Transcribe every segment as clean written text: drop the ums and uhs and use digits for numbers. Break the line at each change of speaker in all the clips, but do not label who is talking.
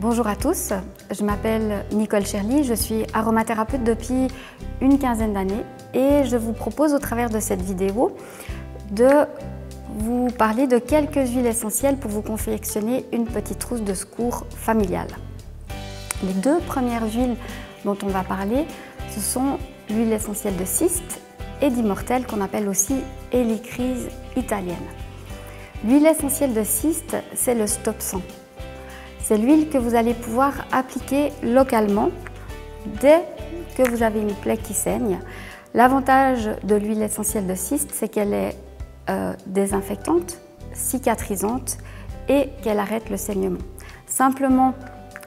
Bonjour à tous, je m'appelle Nicole Cherly, je suis aromathérapeute depuis une quinzaine d'années et je vous propose au travers de cette vidéo de vous parler de quelques huiles essentielles pour vous confectionner une petite trousse de secours familiale. Les deux premières huiles dont on va parler, ce sont l'huile essentielle de cyste et d'immortel qu'on appelle aussi hélicryse italienne. L'huile essentielle de cyste, c'est le stop 100. C'est l'huile que vous allez pouvoir appliquer localement dès que vous avez une plaie qui saigne. L'avantage de l'huile essentielle de cyste, c'est qu'elle est désinfectante, cicatrisante et qu'elle arrête le saignement. Simplement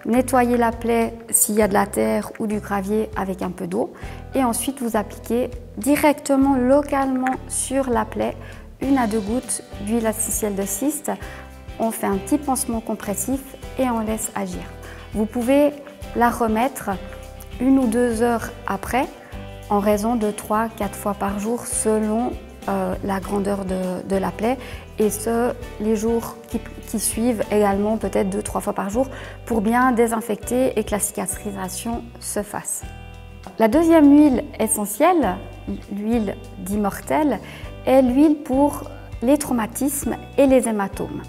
nettoyer la plaie s'il y a de la terre ou du gravier avec un peu d'eau et ensuite vous appliquez directement localement sur la plaie 1 à 2 gouttes d'huile essentielle de cyste. On fait un petit pansement compressif et on laisse agir. Vous pouvez la remettre 1 ou 2 heures après en raison de 3-4 fois par jour selon la grandeur de la plaie et les jours qui suivent également peut-être 2-3 fois par jour pour bien désinfecter et que la cicatrisation se fasse. La deuxième huile essentielle, l'huile d'immortel, est l'huile pour les traumatismes et les hématomes.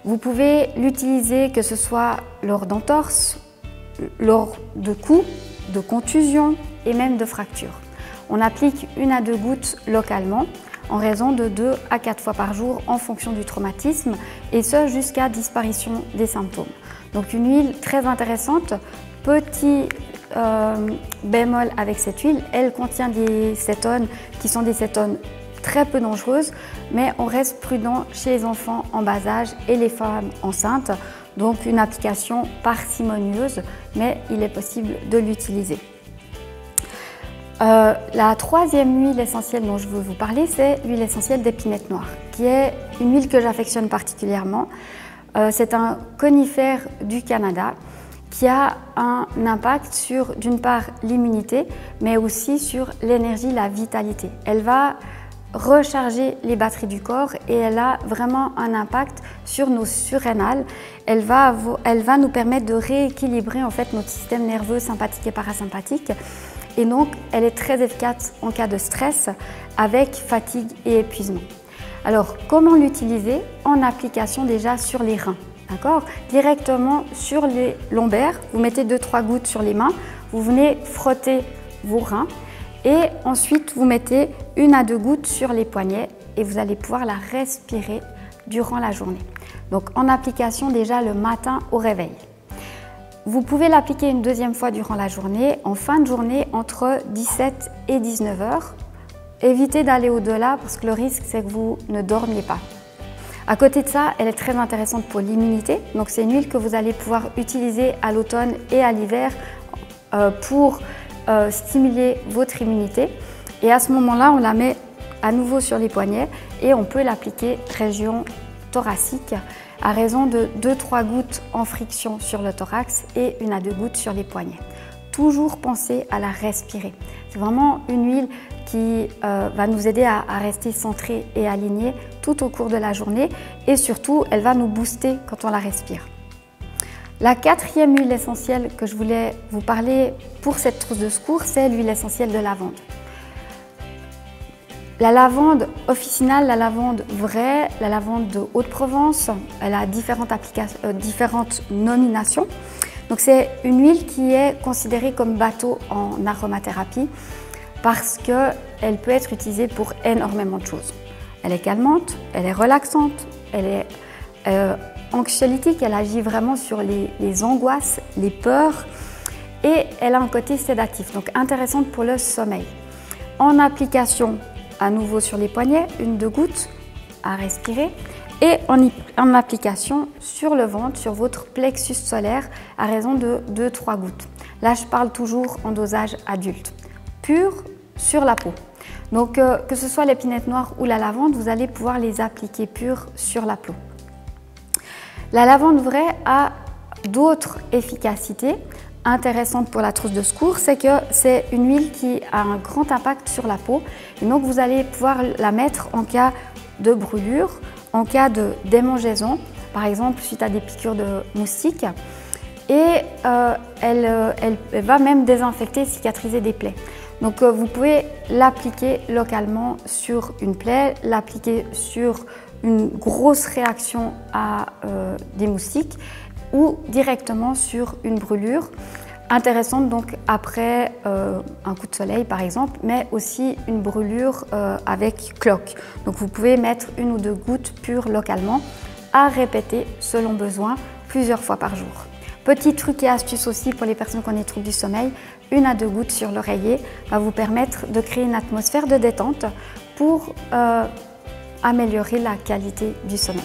Vous pouvez l'utiliser que ce soit lors d'entorses, lors de coups, de contusions et même de fractures. On applique 1 à 2 gouttes localement en raison de 2 à 4 fois par jour en fonction du traumatisme et ce jusqu'à disparition des symptômes. Donc une huile très intéressante. Petit bémol avec cette huile, elle contient des cétones qui sont des cétones très peu dangereuses, mais on reste prudent chez les enfants en bas âge et les femmes enceintes. Donc une application parcimonieuse, mais il est possible de l'utiliser. La troisième huile essentielle dont je veux vous parler, c'est l'huile essentielle d'épinette noire, qui est une huile que j'affectionne particulièrement. C'est un conifère du Canada qui a un impact sur, d'une part, l'immunité, mais aussi sur l'énergie, la vitalité. Elle va recharger les batteries du corps et elle a vraiment un impact sur nos surrénales. Elle va nous permettre de rééquilibrer en fait notre système nerveux sympathique et parasympathique. Et donc, elle est très efficace en cas de stress avec fatigue et épuisement. Alors, comment l'utiliser? En application déjà sur les reins, d'accord? Directement sur les lombaires, vous mettez 2-3 gouttes sur les mains, vous venez frotter vos reins et ensuite vous mettez 1 à 2 gouttes sur les poignets et vous allez pouvoir la respirer durant la journée. Donc, en application déjà le matin au réveil. Vous pouvez l'appliquer une deuxième fois durant la journée, en fin de journée entre 17 et 19 heures. Évitez d'aller au-delà parce que le risque c'est que vous ne dormiez pas. À côté de ça, elle est très intéressante pour l'immunité. Donc c'est une huile que vous allez pouvoir utiliser à l'automne et à l'hiver pour stimuler votre immunité. Et à ce moment-là, on la met à nouveau sur les poignets et on peut l'appliquer région thoracique à raison de 2-3 gouttes en friction sur le thorax et 1 à 2 gouttes sur les poignets. Toujours penser à la respirer. C'est vraiment une huile qui va nous aider à rester centré et aligné tout au cours de la journée et surtout, elle va nous booster quand on la respire. La quatrième huile essentielle que je voulais vous parler pour cette trousse de secours, c'est l'huile essentielle de lavande. La lavande officinale, la lavande vraie, la lavande de Haute-Provence, elle a différentes nominations. Donc c'est une huile qui est considérée comme bateau en aromathérapie parce qu'elle peut être utilisée pour énormément de choses. Elle est calmante, elle est relaxante, elle est anxiolytique, elle agit vraiment sur les angoisses, les peurs et elle a un côté sédatif, donc intéressante pour le sommeil. En application, à nouveau sur les poignets, 1-2 gouttes à respirer et en application sur le ventre, sur votre plexus solaire à raison de 2-3 gouttes. Là, je parle toujours en dosage adulte, pur sur la peau. Donc, que ce soit l'épinette noire ou la lavande, vous allez pouvoir les appliquer purs sur la peau. La lavande vraie a d'autres efficacités intéressante pour la trousse de secours, c'est que c'est une huile qui a un grand impact sur la peau et donc vous allez pouvoir la mettre en cas de brûlure, en cas de démangeaison, par exemple suite à des piqûres de moustiques. et elle va même désinfecter et cicatriser des plaies. Donc vous pouvez l'appliquer localement sur une plaie, l'appliquer sur une grosse réaction à des moustiques ou directement sur une brûlure intéressante, donc après un coup de soleil par exemple, mais aussi une brûlure avec cloque. Donc vous pouvez mettre 1 ou 2 gouttes pures localement à répéter selon besoin plusieurs fois par jour. Petit truc et astuce aussi pour les personnes qui ont des troubles du sommeil, 1 à 2 gouttes sur l'oreiller va vous permettre de créer une atmosphère de détente pour améliorer la qualité du sommeil.